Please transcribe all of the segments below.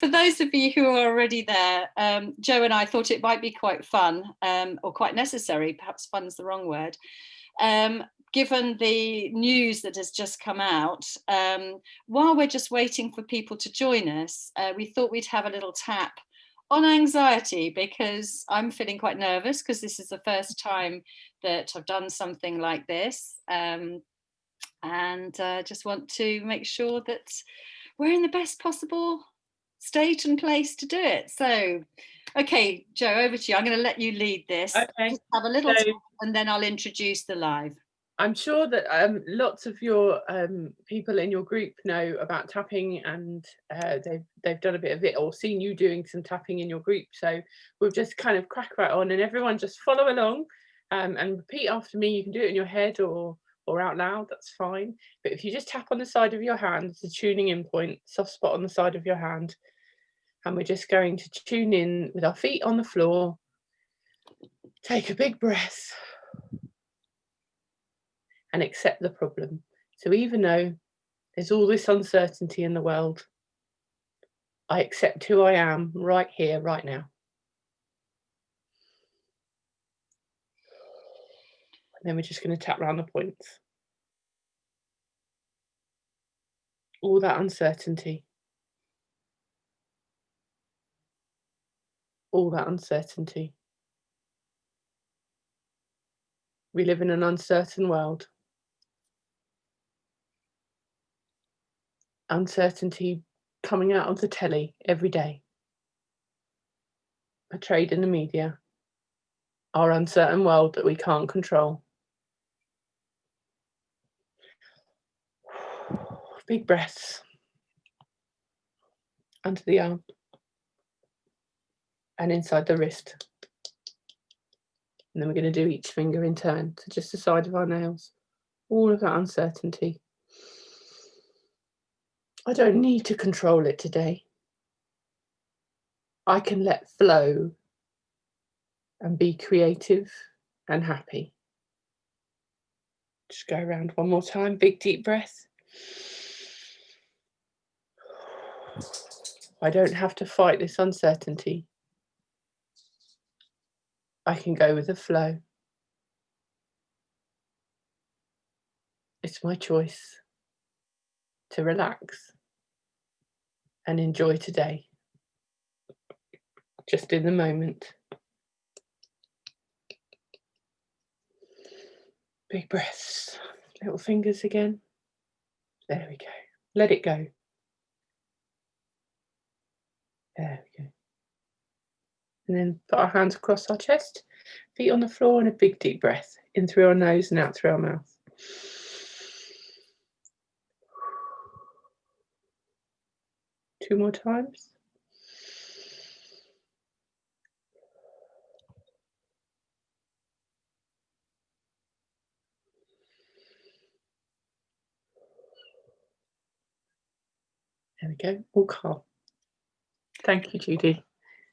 For those of you who are already there, Jo and I thought it might be quite fun, or quite necessary, perhaps fun's the wrong word, given the news that has just come out. While we're just waiting for people to join us, we thought we'd have a little tap on anxiety, because I'm feeling quite nervous, because this is the first time that I've done something like this, and just want to make sure that we're in the best possible state and place to do it. So, okay, Jo, over to you. I'm going to let you lead this. Okay. Just have a little talk, and then I'll introduce the live. I'm sure that lots of your people in your group know about tapping, and they've done a bit of it or seen you doing some tapping in your group. So we'll just kind of crack right on, and everyone just follow along and repeat after me. You can do it in your head or out loud, that's fine. But if you just tap on the side of your hand, it's a tuning in point, soft spot on the side of your hand. And we're just going to tune in with our feet on the floor. Take a big breath. And accept the problem. So even though there's all this uncertainty in the world, I accept who I am right here, right now. And then we're just going to tap around the points. All that uncertainty. All that uncertainty. We live in an uncertain world. Uncertainty coming out of the telly every day, portrayed in the media, our uncertain world that we can't control. Big breaths under the arm and inside the wrist. And then we're going to do each finger in turn, so just the side of our nails, all of that uncertainty. I don't need to control it today. I can let flow and be creative and happy. Just go around one more time, big deep breath. I don't have to fight this uncertainty. I can go with the flow. It's my choice to relax and enjoy today, just in the moment. Big breaths, little fingers again. There we go. Let it go. There we go. And then put our hands across our chest, feet on the floor, and a big deep breath in through our nose and out through our mouth. Two more times. There we go, all calm. Thank you, Judy.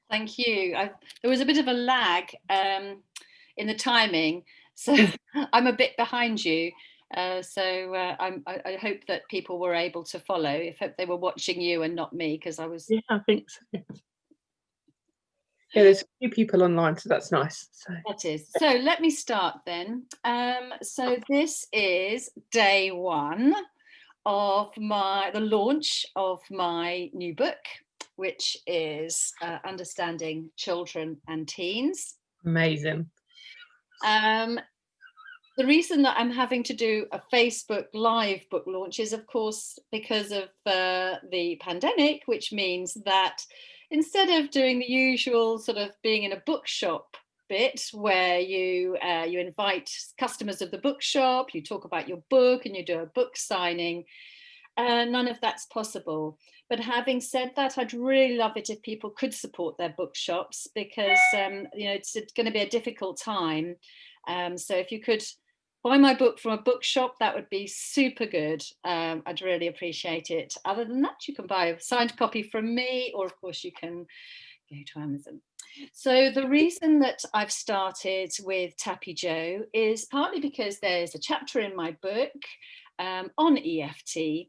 Thank you. There was a bit of a lag in the timing, so I'm a bit behind you. I hope that people were able to follow. I hope they were watching you and not me, because I was. Yeah, I think so. Yeah, there's a few people online, so that's nice. So. That is. So let me start then. So this is day one of the launch of my new book, which is Understanding Children and Teens. Amazing. The reason that I'm having to do a Facebook Live book launch is, of course, because of the pandemic, which means that instead of doing the usual sort of being in a bookshop bit where you invite customers of the bookshop, you talk about your book and you do a book signing, none of that's possible. But having said that, I'd really love it if people could support their bookshops, because it's going to be a difficult time. So if you could buy my book from a bookshop, that would be super good. I'd really appreciate it. Other than that, you can buy a signed copy from me, or of course you can go to Amazon. So the reason that I've started with Tappy Jo is partly because there's a chapter in my book on EFT,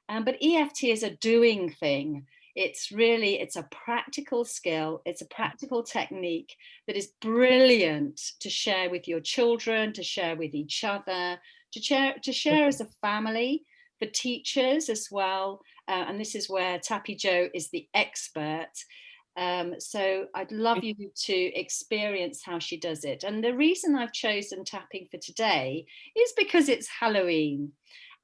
but EFT is a doing thing. It's a practical skill, it's a practical technique that is brilliant to share with your children, to share with each other, to share as a family, for teachers as well. And this is where Tappy Jo is the expert. So I'd love you to experience how she does it. And the reason I've chosen tapping for today is because it's Halloween.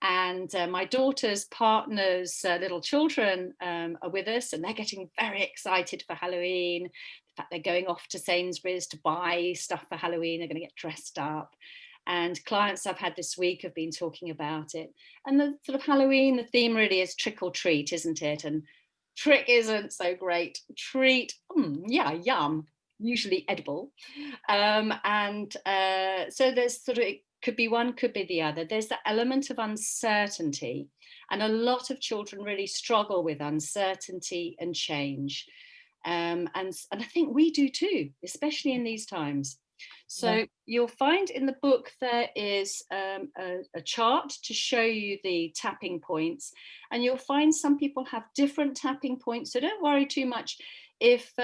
And my daughter's partner's little children are with us, and they're getting very excited for Halloween. In fact, they're going off to Sainsbury's to buy stuff for Halloween. They're going to get dressed up. And clients I've had this week have been talking about it. And the sort of Halloween, the theme really is trick or treat, isn't it? And trick isn't so great. Treat, yeah, yum, usually edible. So there's sort of, it could be one, could be the other. There's the element of uncertainty. And a lot of children really struggle with uncertainty and change. And I think we do too, especially in these times. So you'll find in the book there is a chart to show you the tapping points, and you'll find some people have different tapping points. So don't worry too much if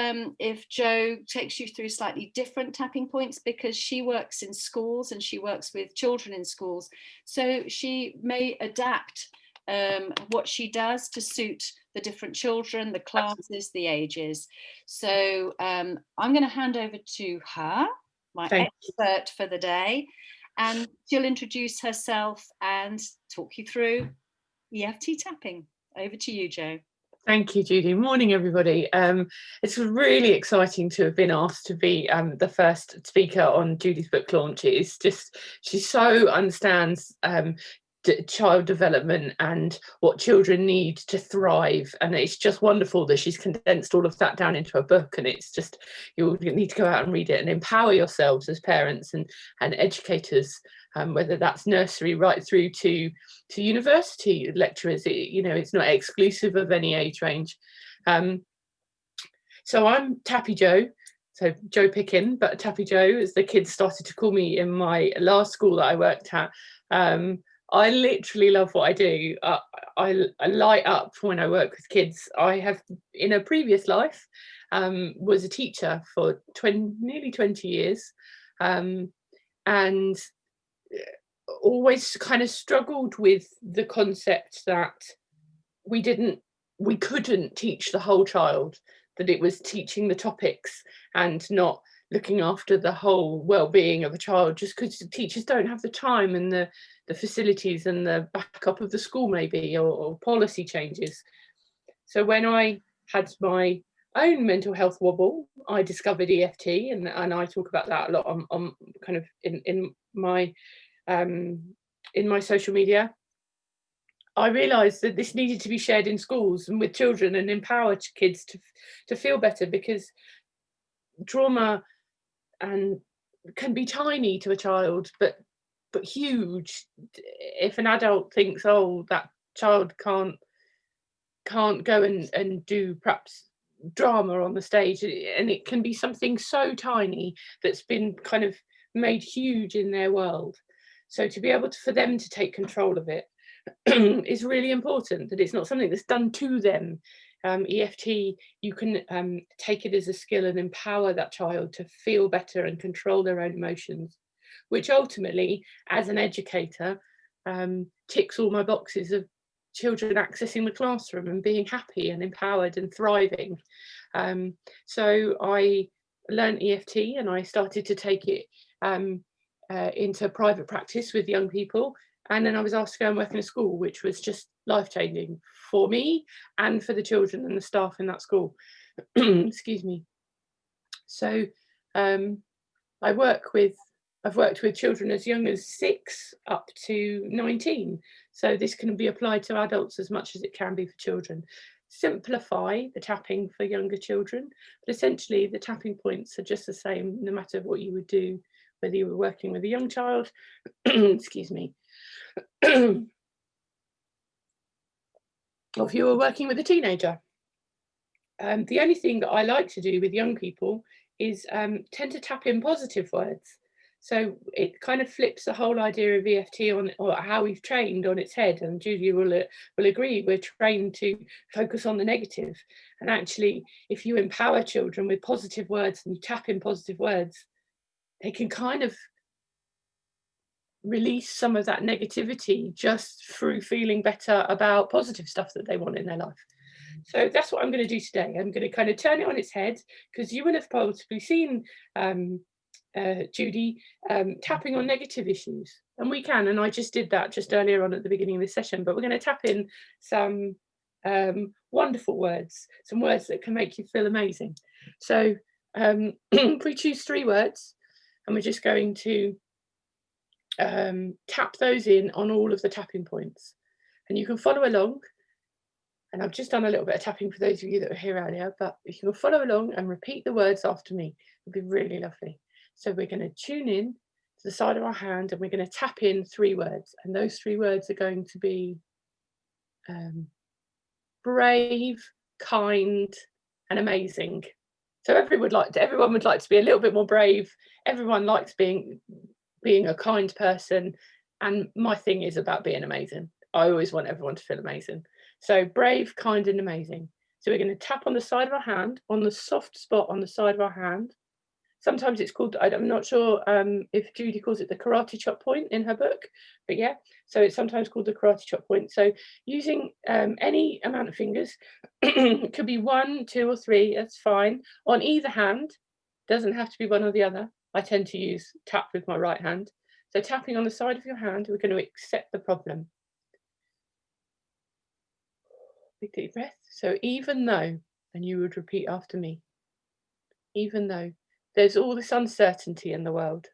Jo takes you through slightly different tapping points, because she works in schools and she works with children in schools. So she may adapt what she does to suit the different children, the classes, the ages. So I'm going to hand over to her, my expert for the day, and she'll introduce herself and talk you through EFT tapping. Over to you, Jo. Thank you, Judy. Morning, everybody. It's really exciting to have been asked to be the first speaker on Judy's book launch. It's just, she so understands child development and what children need to thrive, and it's just wonderful that she's condensed all of that down into a book. And it's just, you need to go out and read it and empower yourselves as parents and educators, whether that's nursery right through to university lecturers. It's not exclusive of any age range. So I'm Tappy Jo, so Jo Picken, but Tappy Jo, as the kids started to call me in my last school that I worked at. I literally love what I do. I light up when I work with kids. I have, in a previous life, was a teacher for nearly 20 years, and always kind of struggled with the concept that we couldn't teach the whole child, that it was teaching the topics and not looking after the whole well-being of a child, just because teachers don't have the time and the facilities and the backup of the school, maybe, or policy changes. So when I had my own mental health wobble, I discovered EFT, and I talk about that a lot on kind of in my social media. I realised that this needed to be shared in schools and with children and empower kids to feel better, because trauma can be tiny to a child, but huge if an adult thinks, oh, that child can't go and do perhaps drama on the stage, and it can be something so tiny that's been kind of made huge in their world. So to be able for them to take control of it is really important, that it's not something that's done to them. EFT, you can take it as a skill and empower that child to feel better and control their own emotions, which ultimately, as an educator, ticks all my boxes of children accessing the classroom and being happy and empowered and thriving. So I learned EFT, and I started to take it into private practice with young people. And then I was asked to go and work in a school, which was just life-changing for me and for the children and the staff in that school. Excuse me. So I've worked with children as young as 6 up to 19. So this can be applied to adults as much as it can be for children. Simplify the tapping for younger children, but essentially the tapping points are just the same no matter what you would do, whether you were working with a young child, excuse me, or if you were working with a teenager. The only thing that I like to do with young people is tend to tap in positive words. So it kind of flips the whole idea of EFT on, or how we've trained, on its head. And Julia will agree, we're trained to focus on the negative. And actually, if you empower children with positive words and you tap in positive words, they can kind of release some of that negativity just through feeling better about positive stuff that they want in their life. So that's what I'm going to do today. I'm going to kind of turn it on its head, because you will have possibly seen Judy tapping on negative issues, and we can, and I just did that just earlier on at the beginning of this session, but we're going to tap in some wonderful words, some words that can make you feel amazing. So if we choose 3 words, and we're just going to tap those in on all of the tapping points, and you can follow along. And I've just done a little bit of tapping for those of you that were here earlier, but if you can follow along and repeat the words after me, it'd be really lovely. So we're going to tune in to the side of our hand, and we're going to tap in 3 words, and those 3 words are going to be brave, kind, and amazing. So everyone would like to be a little bit more brave. Everyone likes being a kind person, and my thing is about being amazing. I always want everyone to feel amazing. So brave, kind, and amazing. So we're going to tap on the side of our hand, on the soft spot on the side of our hand. Sometimes it's called, I'm not sure if Judy calls it the karate chop point in her book, but yeah, so it's sometimes called the karate chop point. So using any amount of fingers, it could be 1, 2, or 3, that's fine. On either hand, doesn't have to be one or the other. I tend to tap with my right hand. So tapping on the side of your hand, we're going to accept the problem. Big deep breath. So even though, and you would repeat after me, even though there's all this uncertainty in the world,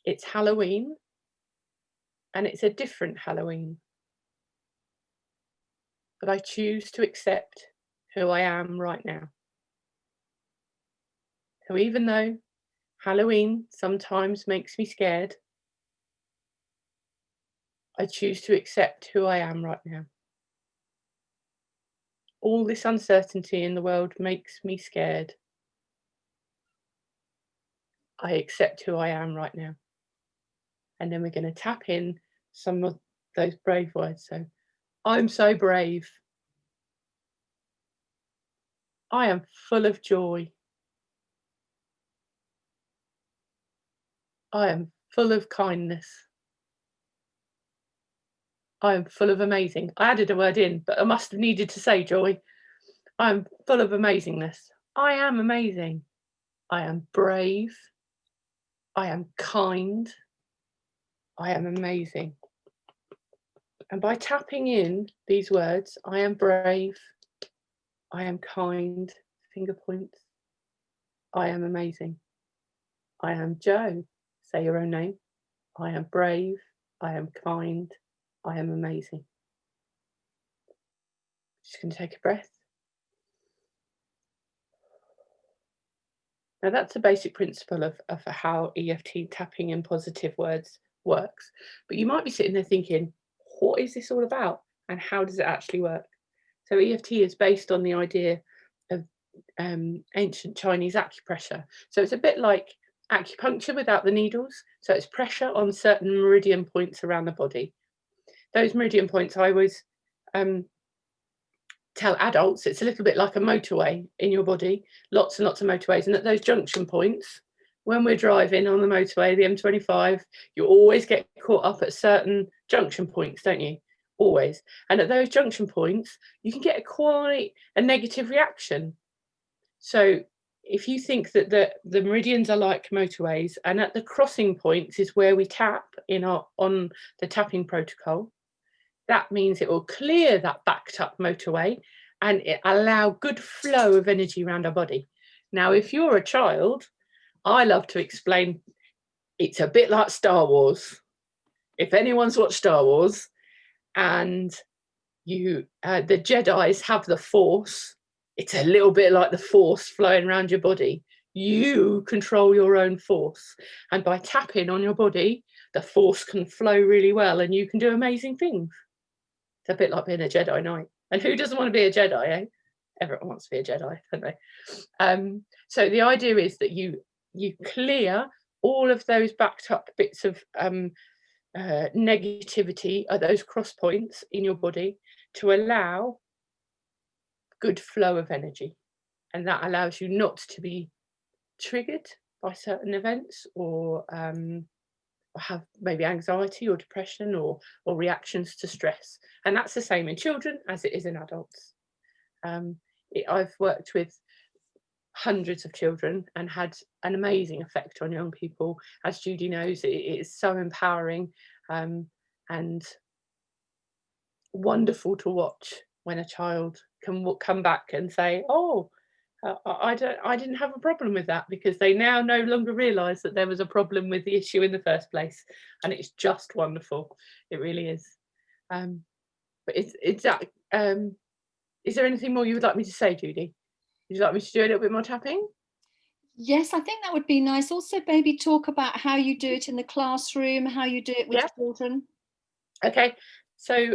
it's Halloween, and it's a different Halloween, but I choose to accept who I am right now. So even though Halloween sometimes makes me scared, I choose to accept who I am right now. All this uncertainty in the world makes me scared. I accept who I am right now. And then we're going to tap in some of those brave words. So, I'm so brave. I am full of joy. I am full of kindness. I am full of amazing. I added a word in, but I must have needed to say joy. I am full of amazingness. I am amazing. I am brave. I am kind. I am amazing. And by tapping in these words, I am brave, I am kind, finger points, I am amazing. I am Jo, say your own name. I am brave, I am kind, I am amazing. Just going to take a breath. Now that's the basic principle of how EFT tapping in positive words works. But you might be sitting there thinking, what is this all about? And how does it actually work? So EFT is based on the idea of ancient Chinese acupressure. So it's a bit like acupuncture without the needles. So it's pressure on certain meridian points around the body. Those meridian points, I always tell adults, it's a little bit like a motorway in your body, lots and lots of motorways. And at those junction points, when we're driving on the motorway, the M25, you always get caught up at certain junction points, don't you? Always. And at those junction points, you can get quite a negative reaction. So if you think that the meridians are like motorways, and at the crossing points is where we tap on the tapping protocol, that means it will clear that backed up motorway and it allow good flow of energy around our body. Now, if you're a child, I love to explain, it's a bit like Star Wars. If anyone's watched Star Wars and the Jedis have the Force, it's a little bit like the Force flowing around your body. You control your own force. And by tapping on your body, the force can flow really well and you can do amazing things. It's a bit like being a Jedi Knight. And who doesn't want to be a Jedi, eh? everyone wants to be a Jedi, don't they? So the idea is that you clear all of those backed up bits of negativity at those cross points in your body to allow good flow of energy, and that allows you not to be triggered by certain events, or have maybe anxiety or depression, or reactions to stress. And that's the same in children as it is in adults. I've worked with hundreds of children and had an amazing effect on young people. As Judy knows, it is so empowering, and wonderful to watch when a child can come back and say, oh, I didn't have a problem with that, because they now no longer realise that there was a problem with the issue in the first place. And it's just wonderful. It really is. But is there anything more you would like me to say, Judy? Would you like me to do a little bit more tapping? Yes, I think that would be nice. Also, maybe talk about how you do it in the classroom, how you do it with children. Okay. So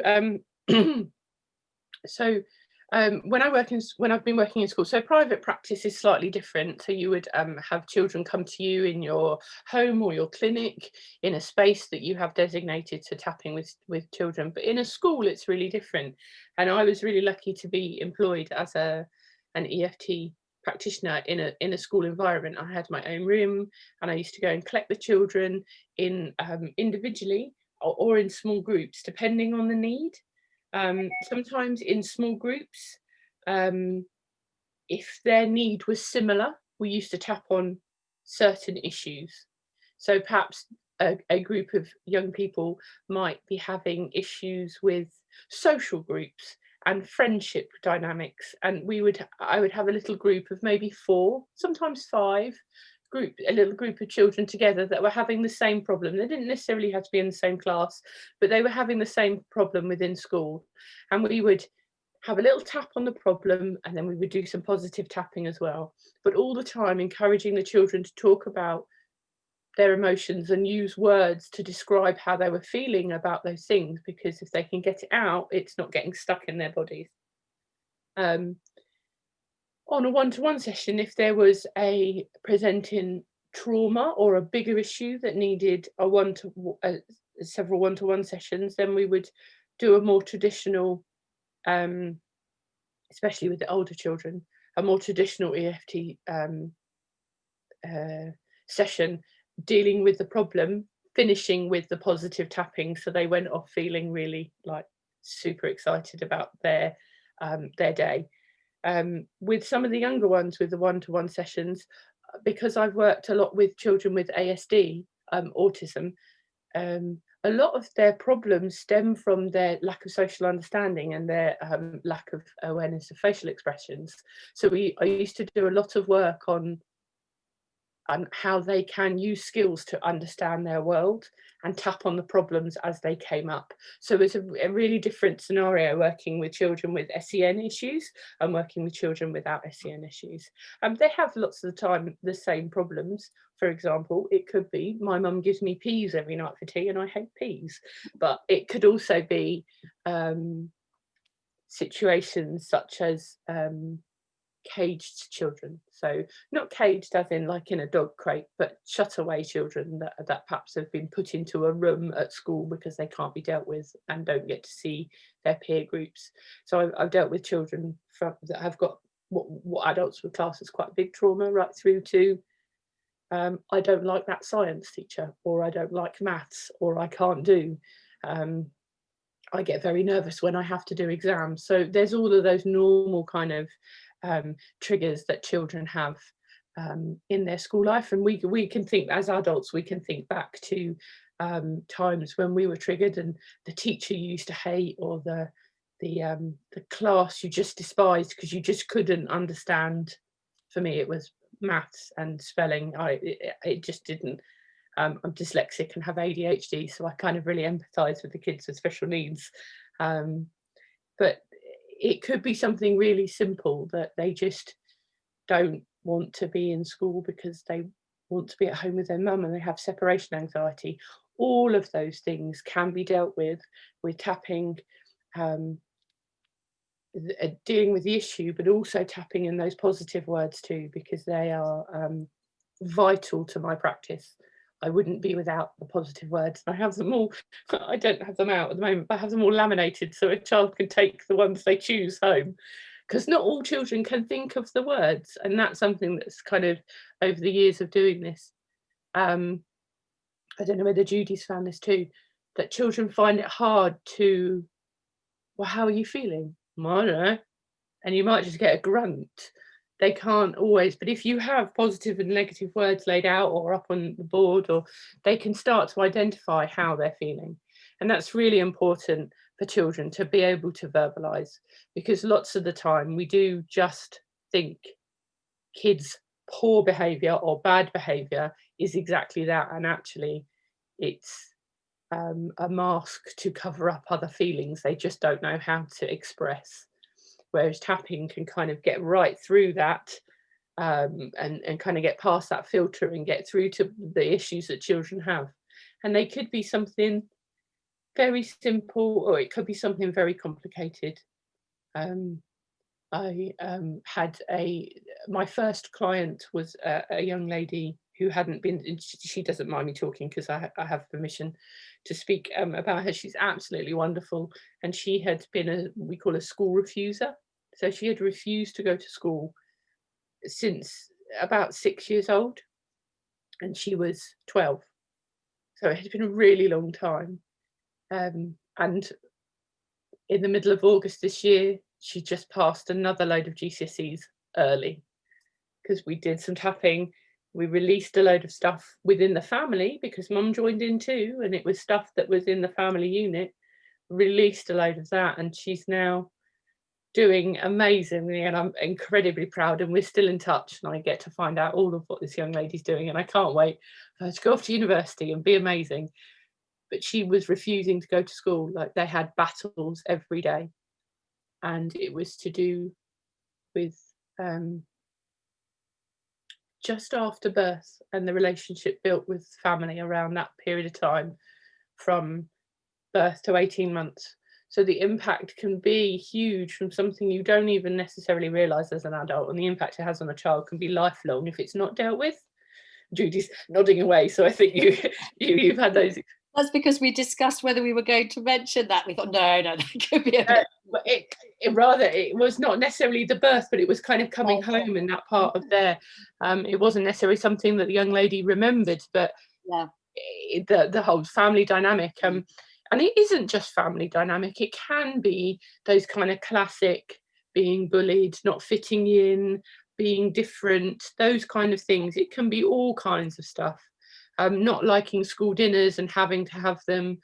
when I've been working in school, so private practice is slightly different. So you would have children come to you in your home or your clinic, in a space that you have designated to tapping with children. But in a school, it's really different. And I was really lucky to be employed as an EFT practitioner in a school environment. I had my own room, and I used to go and collect the children in individually or in small groups, depending on the need. Sometimes in small groups, if their need was similar, we used to tap on certain issues. So perhaps a group of young people might be having issues with social groups and friendship dynamics, and I would have a little group of maybe 4, sometimes 5, a little group of children together that were having the same problem. They didn't necessarily have to be in the same class, but they were having the same problem within school. And we would have a little tap on the problem, and then we would do some positive tapping as well. But all the time encouraging the children to talk about their emotions and use words to describe how they were feeling about those things, because if they can get it out, it's not getting stuck in their bodies. On a one-to-one session, if there was a presenting trauma or a bigger issue that needed several one-to-one sessions, then we would do a more traditional, especially with the older children, a more traditional EFT session, dealing with the problem, finishing with the positive tapping, so they went off feeling really like super excited about their day. With some of the younger ones, with the one-to-one sessions, because I've worked a lot with children with ASD, autism, a lot of their problems stem from their lack of social understanding and their lack of awareness of facial expressions. So I used to do a lot of work on how they can use skills to understand their world and tap on the problems as they came up. So it's a really different scenario working with children with SEN issues and working with children without SEN issues. They have lots of the time the same problems. For example, it could be my mum gives me peas every night for tea and I hate peas. But it could also be situations such as caged children. So not caged as in like in a dog crate, but shut away children that perhaps have been put into a room at school because they can't be dealt with and don't get to see their peer groups. So I've dealt with children that have got what adults would class as quite big trauma, right through to I don't like that science teacher, or I don't like maths, or I can't do. I get very nervous when I have to do exams. So there's all of those normal kind of triggers that children have in their school life, and we can think as adults, we can think back to times when we were triggered and the teacher you used to hate, or the class you just despised because you just couldn't understand. For me, it was maths and spelling. It just didn't. I'm dyslexic and have ADHD, so I kind of really empathise with the kids with special needs. But it could be something really simple that they just don't want to be in school because they want to be at home with their mum and they have separation anxiety. All of those things can be dealt with tapping. dealing with the issue, but also tapping in those positive words too, because they are vital to my practice. I wouldn't be without the positive words. I have them all. I don't have them out at the moment, but I have them all laminated so a child can take the ones they choose home, because not all children can think of the words, and that's something that's kind of over the years of doing this. I don't know whether Judy's found this too, that children find it hard to, well, how are you feeling? Well, I don't know. And you might just get a grunt. They can't always, but if you have positive and negative words laid out or up on the board, or they can start to identify how they're feeling. And that's really important for children to be able to verbalize, because lots of the time we do just think kids' poor behavior or bad behavior is exactly that. And actually, it's a mask to cover up other feelings they just don't know how to express. Whereas tapping can kind of get right through that, and kind of get past that filter and get through to the issues that children have. And they could be something very simple, or it could be something very complicated. I had my first client was a young lady who hadn't been, she doesn't mind me talking because I have permission to speak about her. She's absolutely wonderful. And she had been we call a school refuser. So she had refused to go to school since about 6 years old, and she was 12. So it had been a really long time. And in the middle of August this year, she just passed another load of GCSEs early, because we did some tapping. We released a load of stuff within the family because mum joined in too, and it was stuff that was in the family unit. Released a load of that, and she's now doing amazingly, and I'm incredibly proud, and we're still in touch, and I get to find out all of what this young lady's doing, and I can't wait for her to go off to university and be amazing. But she was refusing to go to school. Like, they had battles every day, and it was to do with just after birth and the relationship built with family around that period of time, from birth to 18 months. So the impact can be huge from something you don't even necessarily realise as an adult, and the impact it has on a child can be lifelong if it's not dealt with. Judy's nodding away, so I think you've had those. That's because we discussed whether we were going to mention that. We thought, no, that could be a bit. It was not necessarily the birth, but it was kind of coming home, and that part of there. It wasn't necessarily something that the young lady remembered, but yeah, the whole family dynamic. And it isn't just family dynamic. It can be those kind of classic being bullied, not fitting in, being different, those kind of things. It can be all kinds of stuff. Not liking school dinners and having to have them.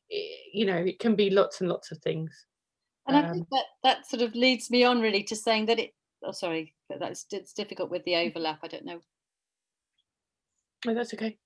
It can be lots and lots of things. And I think that sort of leads me on really to saying that it's difficult with the overlap. I don't know. Oh, that's okay.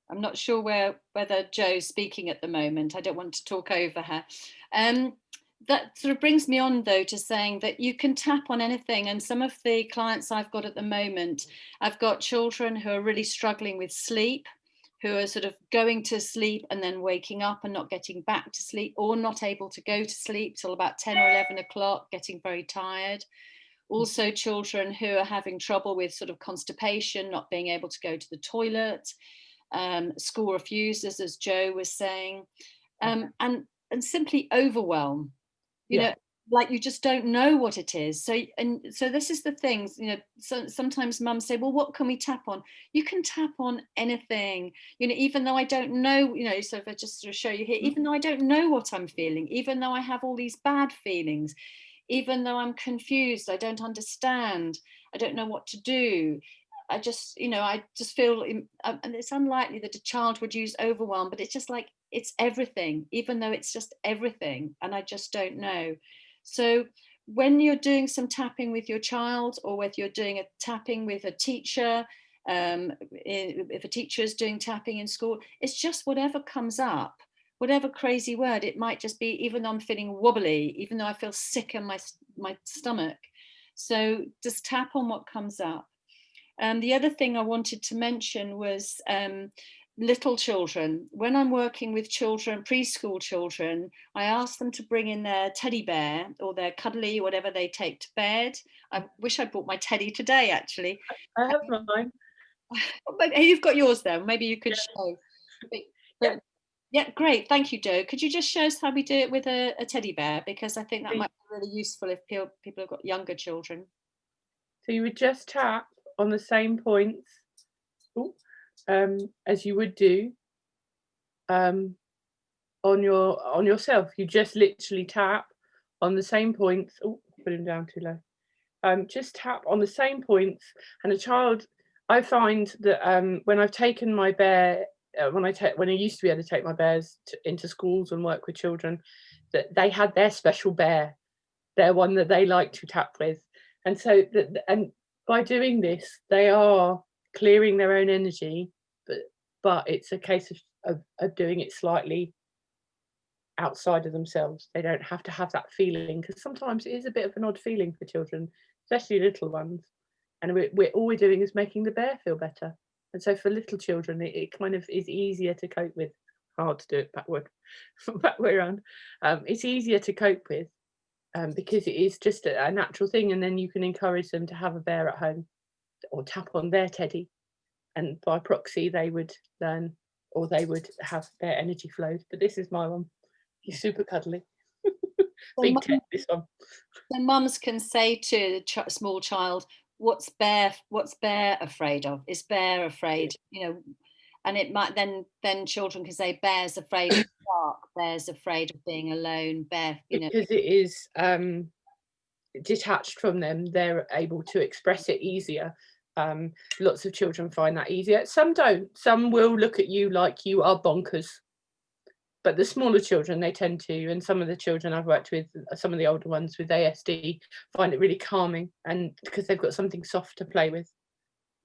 I'm not sure whether Jo's speaking at the moment. I don't want to talk over her. That sort of brings me on, though, to saying that you can tap on anything. And some of the clients I've got at the moment, I've got children who are really struggling with sleep, who are sort of going to sleep and then waking up and not getting back to sleep, or not able to go to sleep till about 10 or 11 o'clock, getting very tired. Also children who are having trouble with sort of constipation, not being able to go to the toilet, school refusers, as Jo was saying, and simply overwhelm. You know, like you just don't know what it is. So this is the things, so sometimes mums say, well, what can we tap on? You can tap on anything, even though I don't know, so if I just sort of show you here, even though I don't know what I'm feeling, even though I have all these bad feelings, even though I'm confused, I don't understand, I don't know what to do. I just feel, and it's unlikely that a child would use overwhelm, but it's just like, it's everything, even though it's just everything, and I just don't know. So when you're doing some tapping with your child, or whether you're doing a tapping with a teacher, if a teacher is doing tapping in school, it's just whatever comes up, whatever crazy word. It might just be, even though I'm feeling wobbly, even though I feel sick in my stomach, So just tap on what comes up. The other thing I wanted to mention was little children. When I'm working with children, preschool children, I ask them to bring in their teddy bear or their cuddly, whatever they take to bed. I wish I'd brought my teddy today, actually. I have mine. But you've got yours there. Maybe you could show. Yeah. Yeah, great. Thank you, Jo. Could you just show us how we do it with a teddy bear? Because I think that might be really useful if people have got younger children. So you would just tap on the same points as you would do on yourself. You just literally tap on the same points. Oh, put him down too low. Just tap on the same points, and a child. I find that when I've taken my bear, when I used to be able to take my bears into schools and work with children, that they had their special bear, their one that they like to tap with, and so and by doing this, they are clearing their own energy, but it's a case of doing it slightly outside of themselves. They don't have to have that feeling, because sometimes it is a bit of an odd feeling for children, especially little ones. And all we're doing is making the bear feel better. And so for little children, it kind of is easier to cope with. Hard to do it back way around. It's easier to cope with because it is just a natural thing. And then you can encourage them to have a bear at home or tap on their teddy. And by proxy, they would learn, or they would have their energy flowed. But this is my one. He's super cuddly. Big tech, this one. So mums can say to a small child, what's bear afraid of? Is bear afraid? And it might then children can say bear's afraid of the dark, bear's afraid of being alone, bear, Because it is detached from them, they're able to express it easier. Lots of children find that easier. Some don't. Some will look at you like you are bonkers. But the smaller children, they tend to, and some of the children I've worked with, some of the older ones with ASD, find it really calming, and because they've got something soft to play with.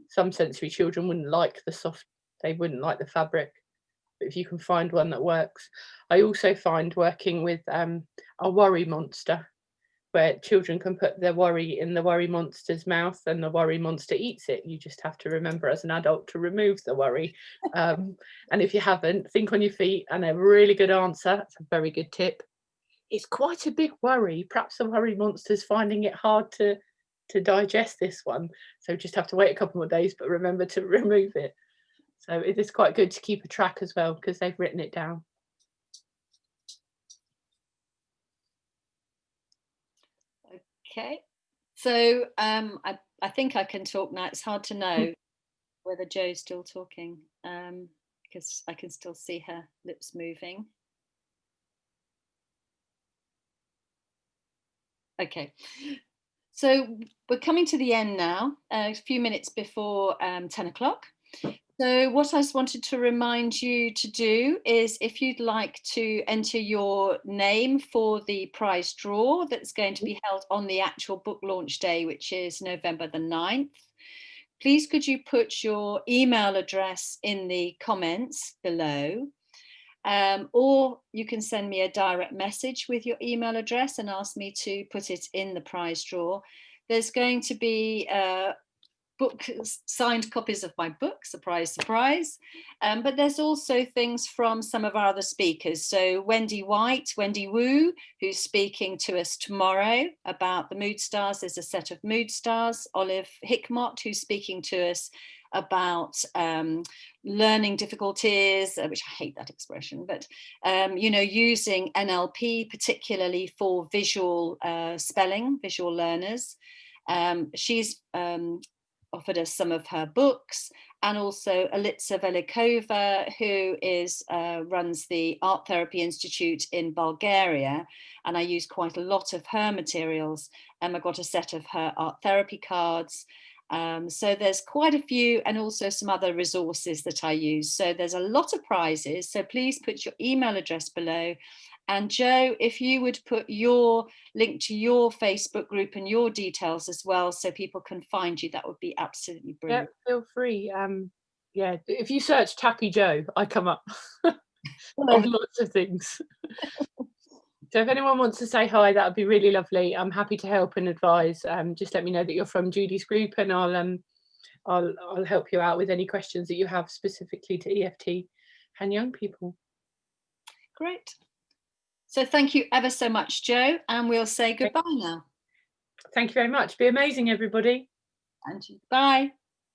Some sensory children wouldn't like the soft, they wouldn't like the fabric. But if you can find one that works. I also find working with a worry monster, where children can put their worry in the worry monster's mouth and the worry monster eats it. You just have to remember as an adult to remove the worry. And if you haven't, think on your feet. And a really good answer, that's a very good tip. It's quite a big worry. Perhaps the worry monster's finding it hard to digest this one. So just have to wait a couple more days, but remember to remove it. So it is quite good to keep a track as well, because they've written it down. Okay, so I think I can talk now. It's hard to know whether Jo's still talking because I can still see her lips moving. Okay, so we're coming to the end now, a few minutes before 10 o'clock. So what I just wanted to remind you to do is, if you'd like to enter your name for the prize draw that's going to be held on the actual book launch day, which is November the 9th, please could you put your email address in the comments below, or you can send me a direct message with your email address and ask me to put it in the prize draw. There's going to be signed copies of my book, surprise, surprise. But there's also things from some of our other speakers. So Wendy Wu, who's speaking to us tomorrow about the mood stars. There's a set of mood stars. Olive Hickmott, who's speaking to us about learning difficulties, which I hate that expression, but using NLP, particularly for visual spelling, visual learners. She's offered us some of her books, and also Alitsa Velikova, who runs the Art Therapy Institute in Bulgaria, and I use quite a lot of her materials. I got a set of her art therapy cards. So there's quite a few, and also some other resources that I use. So there's a lot of prizes. So please put your email address below. And Jo, if you would put your link to your Facebook group and your details as well, so people can find you, that would be absolutely brilliant. Yeah, feel free. Yeah, if you search Tappy Jo, I come up on lots of things. So if anyone wants to say hi, that would be really lovely. I'm happy to help and advise. Just let me know that you're from Judy's group, and I'll help you out with any questions that you have specifically to EFT and young people. Great. So thank you ever so much, Jo, and we'll say goodbye now. Thank you very much. Be amazing, everybody. And bye.